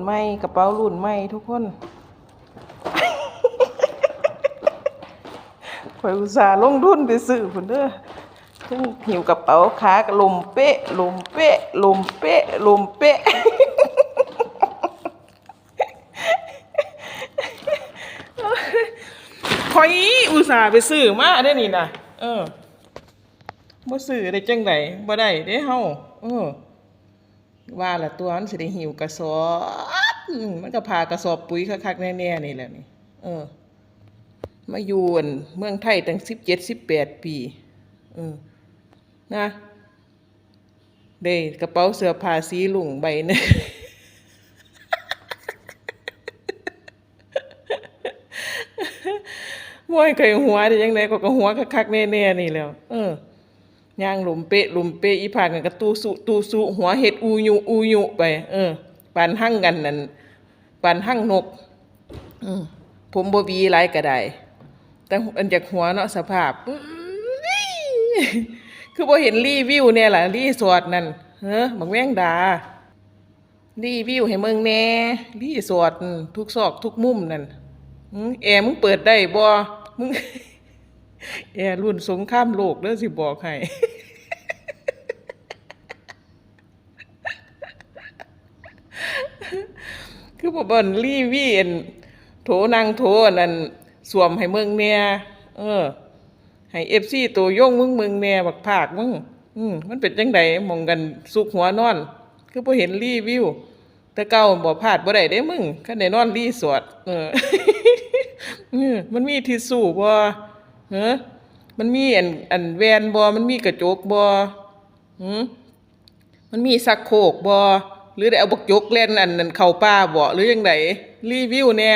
ใหม่กระเป๋ารุ่นใหม่ทุกคนข่อยอุตส่าห์ลงทุนไปซื้อพุ่นเด้อทั้งหิวกระเป๋าขากระลมเป๊ะลมเป๊ะลมเป๊ะลมเป๊ะข่อยอุตส่าห์ไปซื้อมาได้นี่นะบ่ซื้อได้จังได๋บ่ได้เด้เฮาว่าละตัวมันสิได้หิวกระสอบมันก็พากระสอบปุ๋ยคักๆแน่ๆนี่แหละนี่มาอยู่เมืองไทยตั้ง17-18 ปีนะได้กระเป๋าเสื้อผ้าสีลุงใบนึงม่วยไข่หัวได้ยังไงก็หัวคักๆแน่ๆนี่แล้วย่างหลุมเป๊ะอีผากกันก็ตูสุหัวเห็ดอูยุไปปานหั่งกันนั่นปานหั่งนกผมบ่วีหลายก็ได้แต่อันจากหัวเนาะสภาพคือบ่เห็นรีวิวแน่ล่ะรีสอร์ทนั่นบักแมงดารีวิวให้มึงแน่รีสอร์ททุกซอกทุกมุมนั่นแอร์มึงเปิดได้บ่มึงแอร์รุ่นสงครามโลกเด้อสิบอกให้คือบ่นรีวิวโถนางโถนั่นสวมให้มึงแน่ให้ FC ตัวย่งมึงแน่บักภาคมึงมันเป็นจังได๋มองกันสุกหัวนอนคือบ่เห็นรีวิวแต่เก่าบ่พลาดบ่ได้เด้มึงคันได้นอนรีสอร์ทมันมีทิชชู่บ่มันมีอันแวนบ่มันมีกระจกบ่มันมีซักโครกบ่หรือได้เอาบักจกเล่นอันนั้นเข้าป่าบ่หรือจังไดรีวิวแน่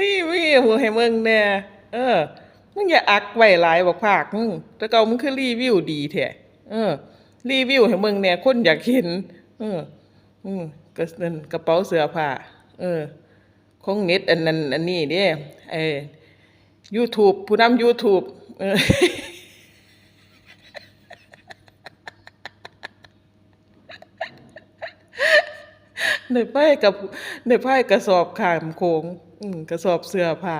รีวิวให้มึงแน่มึงอย่าอักไว้หลายบักภาคมึงแต่เก่ามึงคือรีวิวดีแท้รีวิวให้มึงแน่คนอยากเห็นก็นั่นกระเป๋าเสื้อผ้าของเน็ตอันนั้นอันนี้เด้YouTube ผู้นำ YouTube ได้ไปกระสอบข้ามโขงกระสอบเสื้อผ้า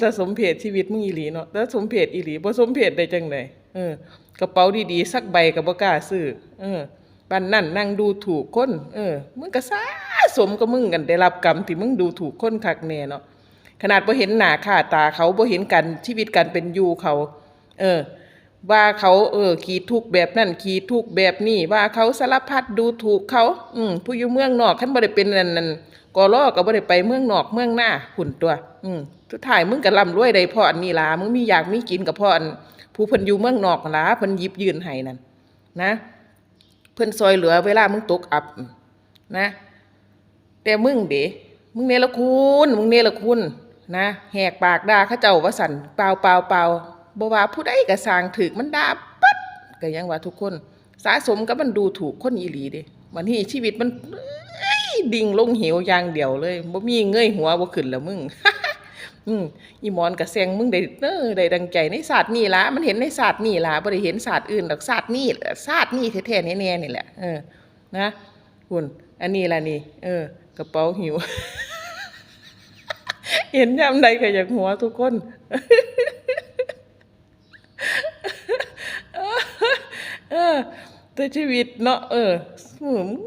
แต่สมเพชชีวิตมึงอีหลีเนาะแต่สมเพชอีหลีบ่สมเพชได้จังได๋กระเป๋าดีๆสักใบก็บ่กล้าซื้อปานนั้นนั่งดูถูกคนมึงก็สะสมกับมึงกันได้รับกรรมที่มึงดูถูกคนคักแน่เนาะขนาดบ่เห็นหน้าค่าตาเขาบ่เห็นกันชีวิตกันเป็นอยู่เขาว่าเขาขี้ทุกข์แบบนั้นขี้ทุกข์แบบนี้ว่าเขาสารพัดดูถูกเขาผู้อยู่เมืองนอกคันบ่ได้เป็นนั่นกลก็บ่ได้ไปเมืองนอกเมืองหน้าหุ่นตัวสุดท้ายมึงก็ร่ำรวยได้เพราะอันนี้ล่ะมึงมีอยากมีกินก็เพราะอันผู้เพิ่นอยู่เมืองนอกล่ะเพิ่นหยิบยื่นให้นั่นนะเพิ่นซอยเหลือเวลามึงตกอับนะแต่มึงเด้มึงเนรคุณนะแหกปากด่าเขาเจ้าว่าสั่นเปล่าบ่ว่าผู้ใดก็สร้างถึกมันด่าปั๊ดก็ยังว่าทุกคนสะสมกับมันดูถูกคนอีหลีเด้วันนี้ชีวิตมันดิ่งลงเหวอย่างเดียวเลยบ่มีเงยหัวบ่ขึ้นแล้วมึงอีหมอนก็แซงมึงได้ดังใจในศาสตร์นี่ล่ะมันเห็นในศาสตร์นี่ล่ะบ่ได้เห็นศาสตร์อื่นดอกศาสตร์นี่แท้ๆแน่ๆนี่แหละนะคุณอันนี้ล่ะนี่กระเป๋าหิวเห็นยามใดก็อยากหัวทุกคนแต่ชีวิตเนาะ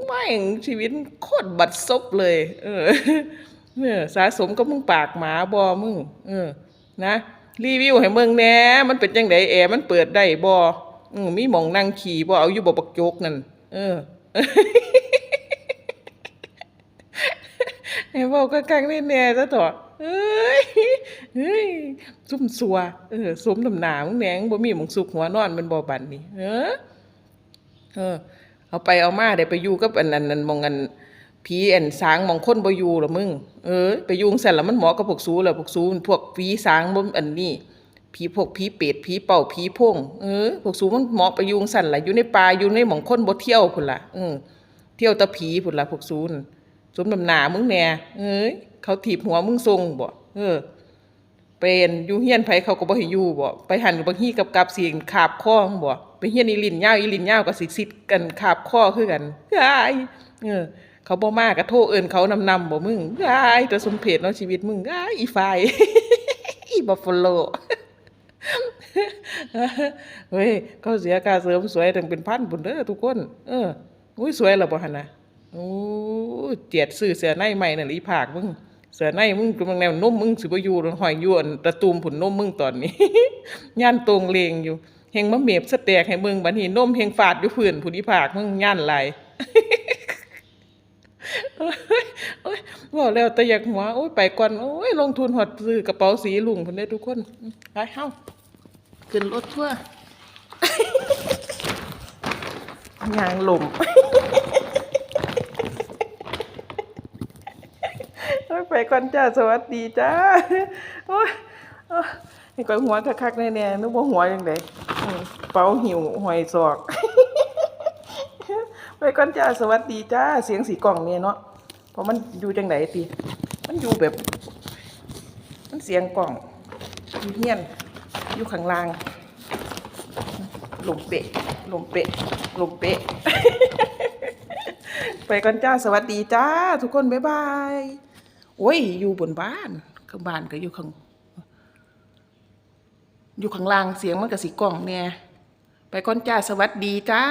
ไม่ชีวิตโคตรบัดซบเลยสะสมกับมึงปากหมาบ่มึงนะรีวิวให้มึงแหน่มันเป็นจังได๋แอร์มันเปิดได้บ่มีหม่องนั่งขี่บ่เอาอยู่บ่บักโจกนั่นให้เว้ากักๆแน่ๆซะเถาะเฮ้ยซุ่มซัวสมน้ำหน้ามึงแหน่บ่มีหม้องสุกหัวนอนมันบ่บัดนี้เอาไปเอามาได้ไปอยู่กับอันนั้นมองกันผีสางมองคนบ่อยู่หรอมึงไปอยู่จังซั่นล่ะมันเหมาะกับพวกซูแล้วพวกซูพวกผีสางบ่อันนี้ผีพวกผีเป็ดผีเป่าผีโพงพวกซูมันเหมาะไปอยู่จังซั่นล่ะอยู่ในป่าอยู่ในหม้องคนบ่เที่ยวพุ่นล่ะเที่ยวแต่ผีพุ่นล่ะพวกซูสมน้ำหน้ามึงแน่เขาถีบหัวมึงทรงบ่ เป็นอยู่เฮียนไผเขาก็บ่ให้อยู่บ่ไปหันบางทีกับสิคาบคอบ่ไปเฮียนอีหลินยาวอีหลินยาวก็สิซิดกันคาบคอคือกันอ้ายเขาบ่มาก็โทรเอิ้นเขานำบ่มึงอ้ายแต่สมเพชเนาะชีวิตมึงอ้ายอีฝ่าย อีบัฟฟาโล เฮ้ยเขาเสียค่าเสริมสวยตั้งเป็นพันพุ่นเด้อทุกคน อุ้ยสวยแล้วบ่หั่นน่ะโอ้เจียดซื้อเสื้อในใหม่นั่นอีภาคมึงเสื้อในมึงกำลังแนวนมมึงสิบ่อยู่ห้อยอยู่อันตะตุ่มพุ่นนมมึงตอนนี้ ย่านตรงเลงอยู่เฮงมาเมบสแตกให้มึงบัดนี้นมเฮงฟาดอยู่พื้นพุ่นอีภาคมึงย่านหลาย โอ้ยเว้าแล้วแต่อยากหัวโอ้ยไปก่อนโอ้ยลงทุนฮอดซื้อกระเป๋าสีลุงพุ่นเด้อทุกคนไปเฮาขึ้นรถทัวร์ยางลม โอ้ยไปก่อนจ้าสวัสดีจ้าโอ้ยนี่ก็หัวคักๆแน่ๆนึกว่าหัวจังไดเป๋าหิวหอยศอก ไปก่อนจ้าสวัสดีจ้าเสียงสีกล่องเนี่ยเนาะเพราะมันอยู่จังไดติมันอยู่แบบมันเสียงกล่องอยู่เฮียนอยู่ข้างล่างลมเปะลมเปะลมเปะ ไปก่อนจ้าสวัสดีจ้าทุกคนบ๊ายบายโอ้ยอยู่บนบ้านข้างบ้านก็อยู่ข้างล่างเสียงมันก็สิกล่องเนี่ยไปก่อนจ้าสวัสดีจ้า